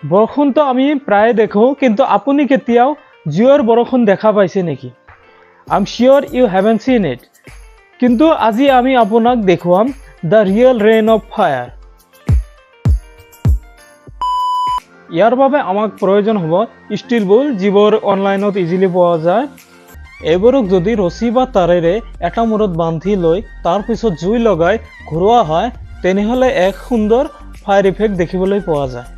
বৰষুণটো আমি প্ৰায়ে দেখোঁ, কিন্তু আপুনি কেতিয়াও জুইৰ বৰষুণ দেখা পাইছে নেকি? I am sure you have seen it. কিন্তু আজি আমি আপোনাক দেখুৱাম the real rain of fire. ইয়াৰ বাবে আমাক প্ৰয়োজন হ'ব ষ্টীল বল, যিবোৰ অনলাইনত ইজিলি পোৱা যায়। এইবোৰক যদি ৰছী বা তাৰেৰে এটা মূৰত বান্ধি লৈ তাৰপিছত জুই লগাই ঘূৰোৱা হয়, তেনেহ'লে এক সুন্দৰ ফায়াৰ ইফেক্ট দেখিবলৈ পোৱা যায়।